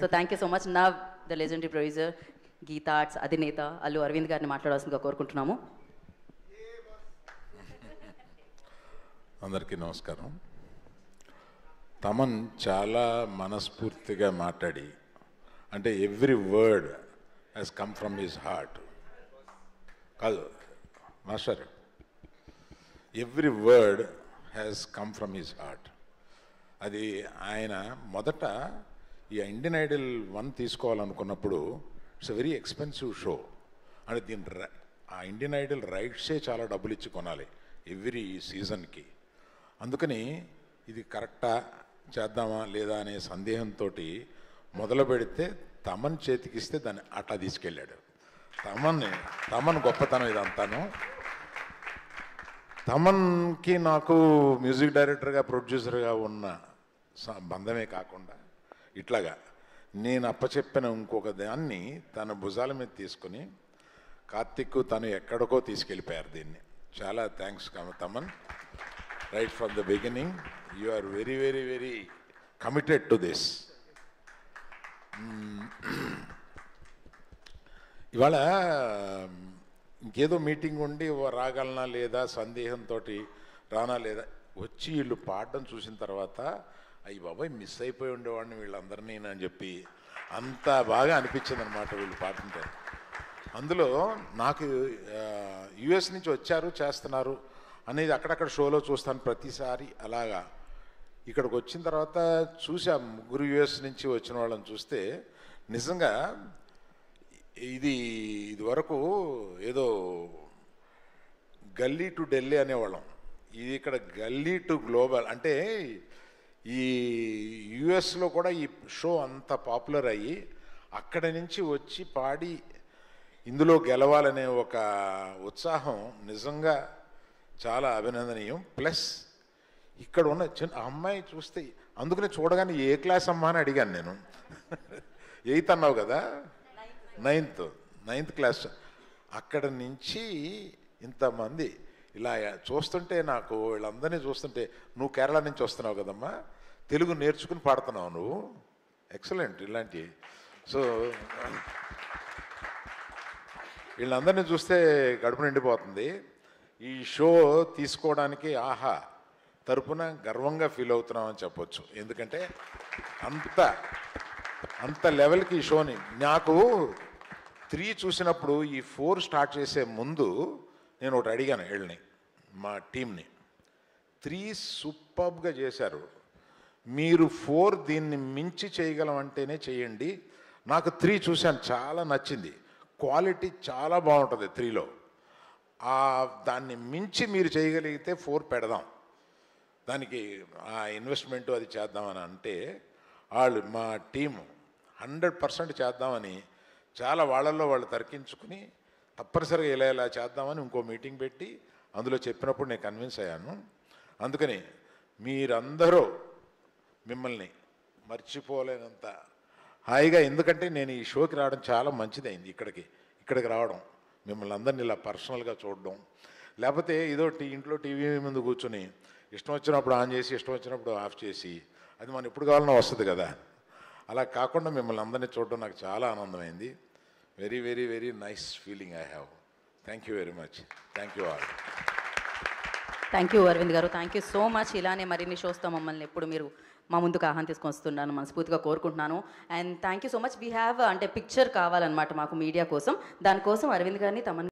So thank you so much. నా the legendary producer Geetha Arts అధినేత అల్లు అరవింద్ గారిని మాట్లాడాల్సిందిగా కోరుకుంటున్నాము. అందరికీ నమస్కారం. తమన్ చాలా మనస్ఫూర్తిగా మాట్లాడి, అంటే every word has come from his heart. కాదు master, every word has come from his heart. అది ఆయన మొదట ఈ ఇండియన్ ఐడల్ 1 తీసుకోవాలనుకున్నప్పుడు it's a very expensive show. అంటే దీని ఆ ఇండియన్ ఐడల్ రైట్సే చాలా డబ్బులు ఇచ్చి కొనాలి ఎవ్రీ సీజన్కి. అందుకని ఇది కరెక్టా చేద్దామా లేదా అనే సందేహంతో మొదలు పెడితే తమన్ చేతికిస్తే దాన్ని అట్లా తీసుకెళ్ళాడు. తమన్ గొప్పతనం ఇదంతాను. తమన్కి నాకు మ్యూజిక్ డైరెక్టర్గా ప్రొడ్యూసర్గా ఉన్న బంధమే కాకుండా ఇట్లాగా నేను అప్పచెప్పిన ఇంకొక దాన్ని తన భుజాల మీద తీసుకుని కార్తిక్ తను ఎక్కడికో తీసుకెళ్ళిపోయారు దీన్ని. చాలా thanks Thaman. Right from the beginning you are very very very committed to this. ఇవాళ ఇంకేదో మీటింగ్ ఉండి రాగలనా లేదా సందేహంతో రానా లేదా వచ్చి వీళ్ళు పాడడం చూసిన తర్వాత అయ్యి బాబాయ్ మిస్ అయిపోయి ఉండేవాడిని వీళ్ళందరినీ అని చెప్పి అంత బాగా అనిపించింది అనమాట వీళ్ళు పాడుతుంటే. అందులో నాకు యుఎస్ నుంచి వచ్చారు చేస్తున్నారు అనేది అక్కడక్కడ షోలో చూస్తాను ప్రతిసారి. అలాగా ఇక్కడికి వచ్చిన తర్వాత చూసా ముగ్గురు యుఎస్ నుంచి వచ్చిన వాళ్ళని చూస్తే నిజంగా ఇది వరకు ఏదో గల్లీ టు ఢిల్లీ అనేవాళ్ళం. ఇది ఇక్కడ గల్లీ టు గ్లోబల్. అంటే ఈ యుఎస్లో కూడా ఈ షో అంత పాపులర్ అయ్యి అక్కడి నుంచి వచ్చి పాడి ఇందులో గెలవాలనే ఒక ఉత్సాహం నిజంగా చాలా అభినందనీయం. ప్లస్ ఇక్కడ ఉన్న చిన్న అమ్మాయి చూస్తే అందుకనే చూడగానే ఏ క్లాస్ అమ్మా అని అడిగాను నేను. 8th అన్నావు కదా, 9th క్లాస్. అక్కడ నుంచి ఇంతమంది ఇలా చూస్తుంటే నాకు వీళ్ళందరినీ చూస్తుంటే నువ్వు కేరళ నుంచి వస్తున్నావు కదమ్మా, తెలుగు నేర్చుకుని పాడుతున్నావు నువ్వు, ఎక్సలెంట్ ఇలాంటి. సో వీళ్ళందరినీ చూస్తే గడుపు నిండిపోతుంది. ఈ షో తీసుకోవడానికి ఆహా తరపున గర్వంగా ఫీల్ అవుతున్నామని చెప్పొచ్చు. ఎందుకంటే అంత లెవెల్కి ఈ షోని నాకు 3 చూసినప్పుడు ఈ 4 స్టార్ట్ చేసే ముందు నేను ఒకటి అడిగాను వీళ్ళని, మా టీంని. 3 సూపర్బ్గా చేశారు, మీరు 4 దీన్ని మించి చేయగలం అంటేనే చేయండి. నాకు 3 చూశాను, చాలా నచ్చింది, క్వాలిటీ చాలా బాగుంటుంది 3లో. దాన్ని మించి మీరు చేయగలిగితే 4 పెడదాం, దానికి ఆ ఇన్వెస్ట్మెంటు అది చేద్దామని అంటే వాళ్ళు మా టీము 100% చేద్దామని చాలా వాళ్ళల్లో వాళ్ళు తర్కించుకుని తప్పనిసరిగా ఇలా చేద్దామని ఇంకో మీటింగ్ పెట్టి అందులో చెప్పినప్పుడు నేను కన్విన్స్ అయ్యాను. అందుకని మీరందరూ మిమ్మల్ని మర్చిపోలేనంత హాయిగా, ఎందుకంటే నేను ఈ షోకి రావడం చాలా మంచిదైంది. ఇక్కడికి రావడం, మిమ్మల్ని అందరినీ ఇలా పర్సనల్గా చూడడం, లేకపోతే ఏదో ఇంట్లో టీవీ ముందు కూర్చొని ఇష్టం వచ్చినప్పుడు ఆన్ చేసి ఇష్టం వచ్చినప్పుడు ఆఫ్ చేసి అది మనం ఎప్పుడు కావాలన్నా వస్తుంది కదా. అలా కాకుండా మిమ్మల్ని అందరినీ చూడడం నాకు చాలా ఆనందమైంది. Very very very nice feeling I have. Thank you very much. Thank you all. Thank you Aravind garu, thank you so much. ఇలానే మరిన్ని షోస్తో మమ్మల్ని ఎప్పుడు మీరు మా ముందుకు ఆహ్వానం తీసుకొని వస్తున్నాను మనస్ఫూర్తిగా కోరుకుంటున్నాను. And thank you so much. We have అంటే పిక్చర్ కావాలన్నమాట మాకు మీడియా కోసం. దానికోసం అరవింద్ గారిని తమ